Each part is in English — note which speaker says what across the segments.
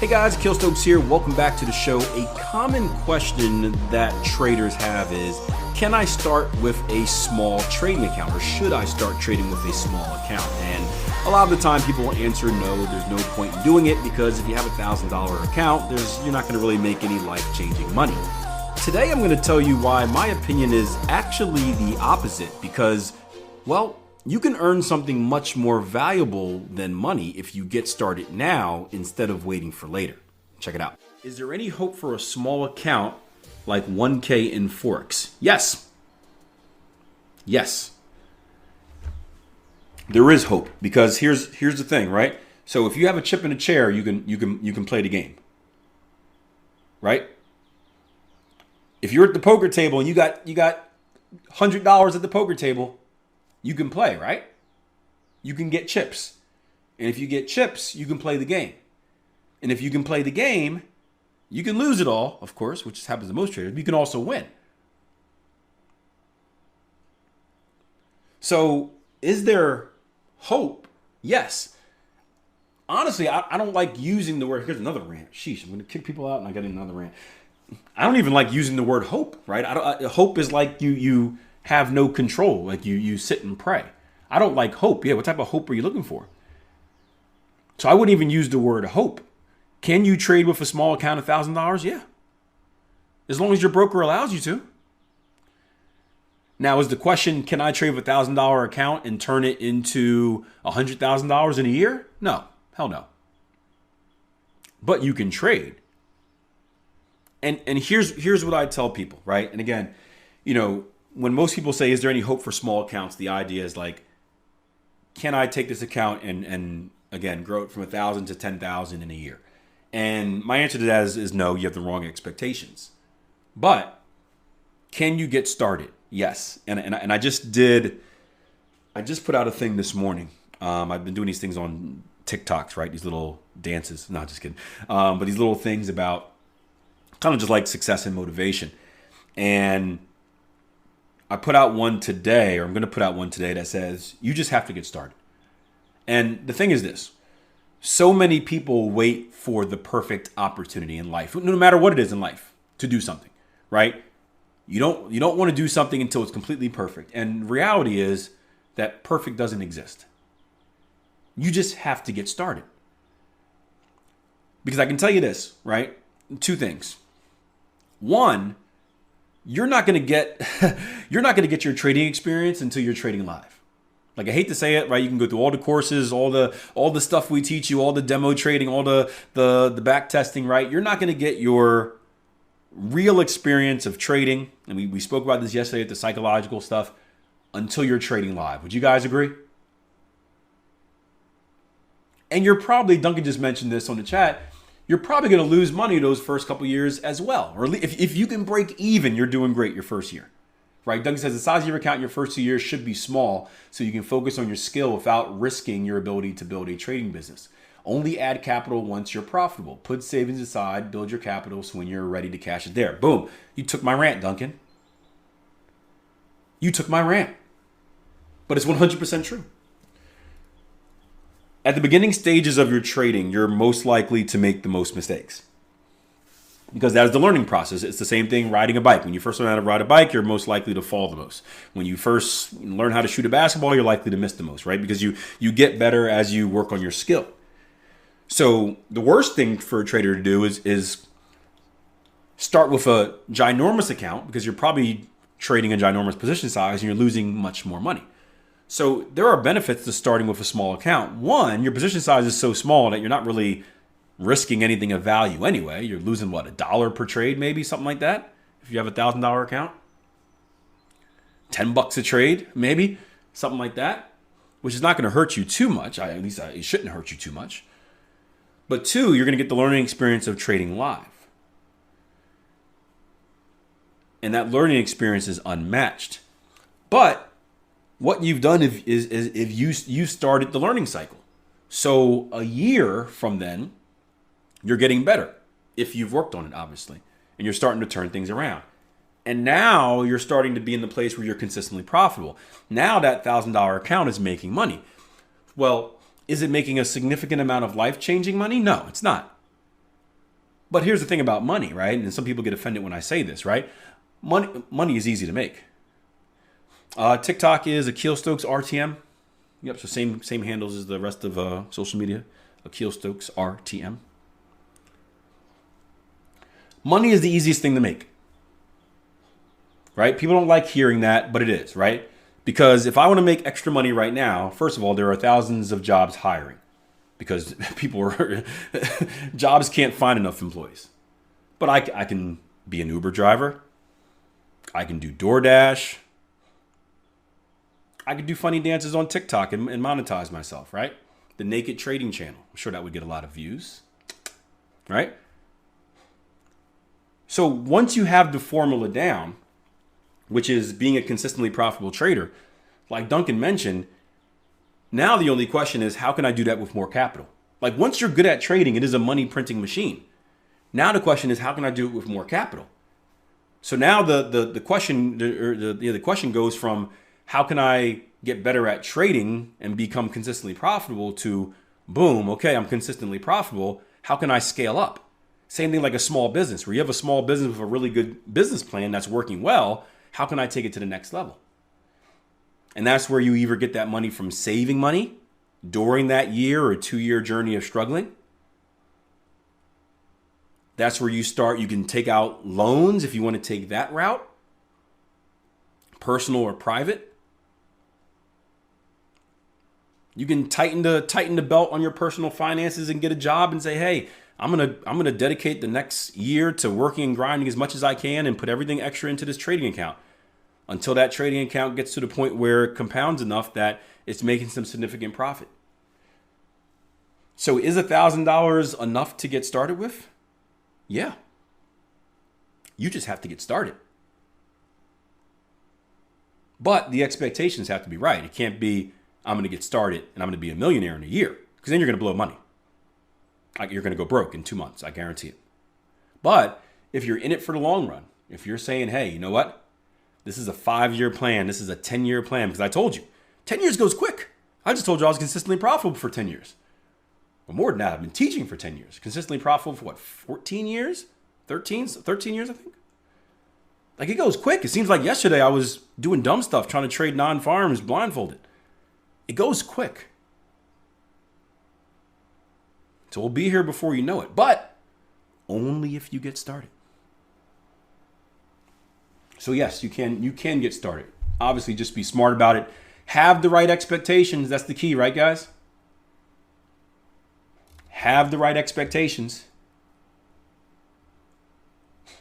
Speaker 1: Hey guys, Akil here. Welcome back to the show. A common question that traders have is, can I start with a small trading account, or should I start trading with a small account? And a lot of the time people will answer no, there's no point in doing it, because if you have $1,000 account, you're not going to really make any life-changing money. Today I'm going to tell you why my opinion is actually the opposite, because, well, you can earn something much more valuable than money if you get started now instead of waiting for later. Check it out. Is there any hope for a small account like 1K in Forex? Yes. Yes. There is hope, because here's the thing, right? So if you have a chip in a chair, you can play the game. Right? If you're at the poker table and you got $100 at the poker table, you can play, right? You can get chips. And if you get chips, you can play the game. And if you can play the game, you can lose it all, of course, which happens to most traders, but you can also win. So is there hope? Yes. Honestly, I don't like using the word, here's another rant. Sheesh, I'm going to kick people out and I got another rant. I don't even like using the word hope, right? Hope is like you have no control, like you sit and pray. I don't like hope. Yeah, what type of hope are you looking for? So I wouldn't even use the word hope. Can you trade with a small account of $1,000? Yeah. As long as your broker allows you to. Now, is the question, can I trade with $1,000 account and turn it into $100,000 in a year? No, hell no. But you can trade. And here's what I tell people, right? And again, when most people say, is there any hope for small accounts? The idea is like, can I take this account and again, grow it from 1,000 to 10,000 in a year? And my answer to that is no, you have the wrong expectations. But can you get started? Yes. And I just put out a thing this morning. I've been doing these things on TikToks, right? These little dances. No, just kidding. But these little things about kind of just like success and motivation. And I put out one today, or I'm going to put out one today that says, you just have to get started. And the thing is this, so many people wait for the perfect opportunity in life, no matter what it is in life, to do something, right? You don't want to do something until it's completely perfect. And reality is that perfect doesn't exist. You just have to get started. Because I can tell you this, right? Two things. One, you're not going to get your trading experience until you're trading live. Like, I hate to say it, right? You can go through all the courses, all the stuff we teach you, all the demo trading, all the back testing, right? You're not going to get your real experience of trading, and we spoke about this yesterday at the psychological stuff, until you're trading live. Would you guys agree? And you're probably, Duncan just mentioned this on the chat, you're probably going to lose money those first couple years as well. Or if you can break even, you're doing great your first year, right? Duncan says the size of your account in your first 2 years should be small so you can focus on your skill without risking your ability to build a trading business. Only add capital once you're profitable. Put savings aside, build your capital so when you're ready to cash it there. Boom. You took my rant, Duncan. You took my rant. But it's 100% true. At the beginning stages of your trading, you're most likely to make the most mistakes, because that is the learning process. It's the same thing riding a bike. When you first learn how to ride a bike, you're most likely to fall the most. When you first learn how to shoot a basketball, you're likely to miss the most, right? Because you get better as you work on your skill. So the worst thing for a trader to do is start with a ginormous account, because you're probably trading a ginormous position size and you're losing much more money. So there are benefits to starting with a small account. One, your position size is so small that you're not really risking anything of value anyway. You're losing, what, $1 per trade, maybe something like that, if you have $1,000 account. $10 a trade, maybe something like that, which is not going to hurt you too much. At least it shouldn't hurt you too much. But two, you're going to get the learning experience of trading live. And that learning experience is unmatched. But what you've done is if you started the learning cycle. So a year from then, you're getting better if you've worked on it, obviously, and you're starting to turn things around. And now you're starting to be in the place where you're consistently profitable. Now that $1,000 account is making money. Well, is it making a significant amount of life-changing money? No, it's not. But here's the thing about money, right? And some people get offended when I say this, right? Money is easy to make. TikTok is Akil Stokes RTM. Yep, so same handles as the rest of social media. Akil Stokes RTM. Money is the easiest thing to make. Right? People don't like hearing that, but it is, right? Because if I want to make extra money right now, first of all, there are thousands of jobs hiring because jobs can't find enough employees. But I can be an Uber driver. I can do DoorDash. I could do funny dances on TikTok and monetize myself, right? The naked trading channel. I'm sure that would get a lot of views, right? So once you have the formula down, which is being a consistently profitable trader, like Duncan mentioned, now the only question is, how can I do that with more capital? Like once you're good at trading, it is a money printing machine. Now the question is, how can I do it with more capital? So now the question goes from how can I get better at trading and become consistently profitable to boom, okay, I'm consistently profitable. How can I scale up? Same thing like a small business where you have a small business with a really good business plan that's working well. How can I take it to the next level? And that's where you either get that money from saving money during that year or 2-year journey of struggling. That's where you start. You can take out loans if you want to take that route, personal or private. You can tighten the belt on your personal finances and get a job and say, hey, I'm gonna dedicate the next year to working and grinding as much as I can and put everything extra into this trading account until that trading account gets to the point where it compounds enough that it's making some significant profit. So is $1,000 enough to get started with? Yeah. You just have to get started. But the expectations have to be right. It can't be, I'm going to get started and I'm going to be a millionaire in a year, because then you're going to blow money. You're going to go broke in 2 months. I guarantee it. But if you're in it for the long run, if you're saying, hey, you know what? This is a 5-year plan. This is a 10-year plan, because I told you 10 years goes quick. I just told you I was consistently profitable for 10 years. Well, more than that, I've been teaching for 10 years. Consistently profitable for what, 14 years? 13 years, I think. Like, it goes quick. It seems like yesterday I was doing dumb stuff, trying to trade non-farms blindfolded. It goes quick. So we'll be here before you know it, but only if you get started. So yes, you can get started. Obviously, just be smart about it. Have the right expectations. That's the key, right, guys? Have the right expectations.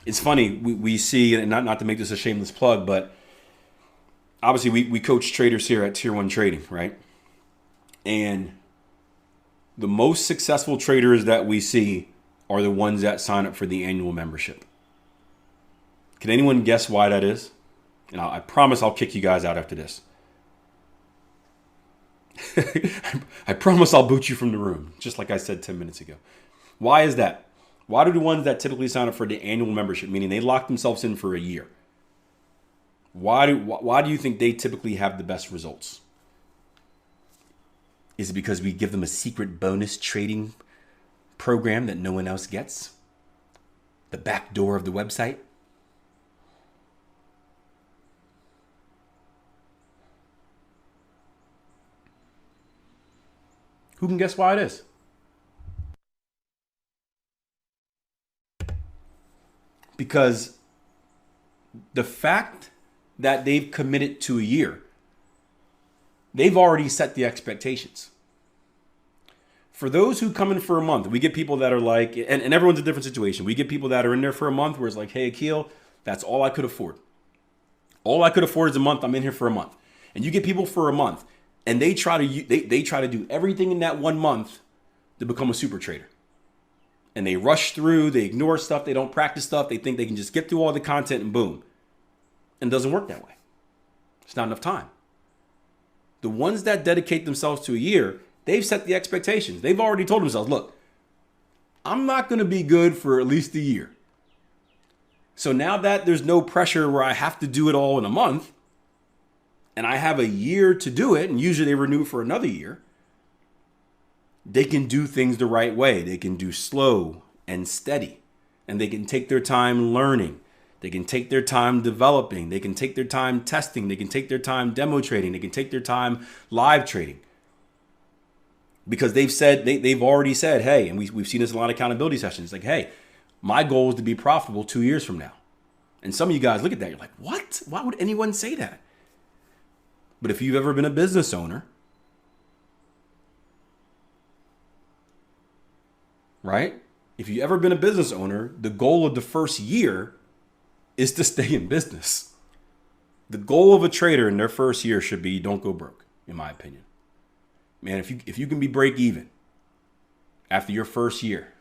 Speaker 1: It's funny, we see, and not to make this a shameless plug, but obviously we coach traders here at Tier 1 Trading, right? And the most successful traders that we see are the ones that sign up for the annual membership. Can anyone guess why that is? And I promise I'll kick you guys out after this. I promise I'll boot you from the room, just like I said 10 minutes ago. Why is that? Why do the ones that typically sign up for the annual membership, meaning they lock themselves in for a year, why do you think they typically have the best results? Is it because we give them a secret bonus trading program that no one else gets? The back door of the website? Who can guess why it is? Because the fact that they've committed to a year, they've already set the expectations. For those who come in for a month, we get people that are like, and everyone's a different situation. We get people that are in there for a month where it's like, hey, Akil, that's all I could afford. All I could afford is a month. I'm in here for a month. And you get people for a month, and they try to do everything in that 1 month to become a super trader. And they rush through, they ignore stuff, they don't practice stuff, they think they can just get through all the content and boom. And it doesn't work that way. It's not enough time. The ones that dedicate themselves to a year, they've set the expectations. They've already told themselves, look, I'm not going to be good for at least a year. So now that there's no pressure where I have to do it all in a month, and I have a year to do it, and usually they renew for another year, they can do things the right way. They can do slow and steady. and they can take their time learning. They can take their time developing. They can take their time testing. They can take their time demo trading. They can take their time live trading. Because they've already said, hey, and we've seen this in a lot of accountability sessions, like, hey, my goal is to be profitable 2 years from now. And some of you guys look at that, you're like, what? Why would anyone say that? But if you've ever been a business owner, right? If you've ever been a business owner, the goal of the first year is to stay in business. The goal of a trader in their first year should be don't go broke, in my opinion. Man, if you can be break even after your first year,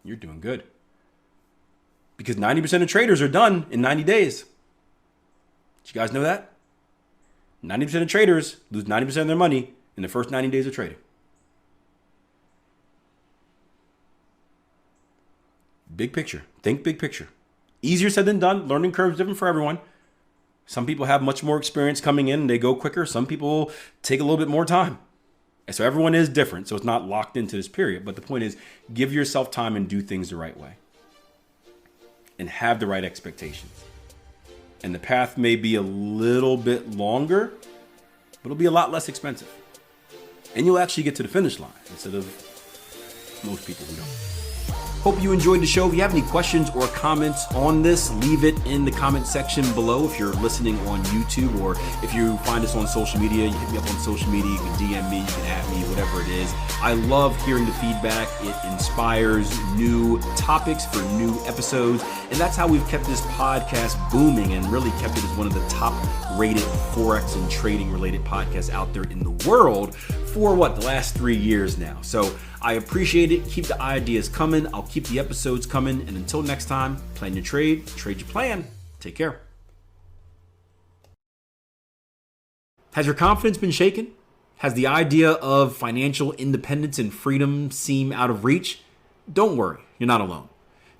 Speaker 1: you're doing good. Because 90% of traders are done in 90 days. Did you guys know that? 90% of traders lose 90% of their money in the first 90 days of trading. Big picture. Think big picture. Easier said than done. Learning curve is different for everyone. Some people have much more experience coming in and they go quicker. Some people take a little bit more time. And so everyone is different. So it's not locked into this period. But the point is, give yourself time and do things the right way. And have the right expectations. And the path may be a little bit longer, but it'll be a lot less expensive. And you'll actually get to the finish line instead of most people who don't. Hope you enjoyed the show. If you have any questions or comments on this, leave it in the comment section below. If you're listening on YouTube, or if you find us on social media, you hit me up on social media, you can DM me, you can at me, whatever it is. I love hearing the feedback. It inspires new topics for new episodes. And that's how we've kept this podcast booming and really kept it as one of the top rated Forex and trading related podcasts out there in the world for the last 3 years now. So I appreciate it. Keep the ideas coming. I'll keep the episodes coming. And until next time, plan your trade your plan. Take care. Has your confidence been shaken? Has the idea of financial independence and freedom seem out of reach? Don't worry, you're not alone.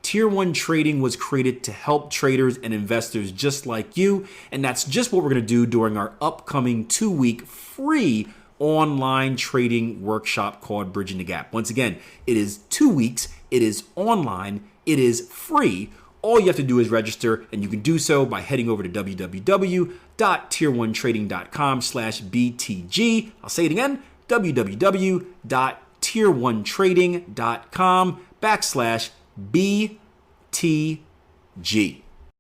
Speaker 1: Tier 1 Trading was created to help traders and investors just like you. And that's just what we're going to do during our upcoming 2-week free online trading workshop called Bridging the Gap. Once again, it is 2 weeks. It is online. It is free. All you have to do is register, and you can do so by heading over to www.tier1trading.com/BTG. I'll say it again, www.tier1trading.com/BTG.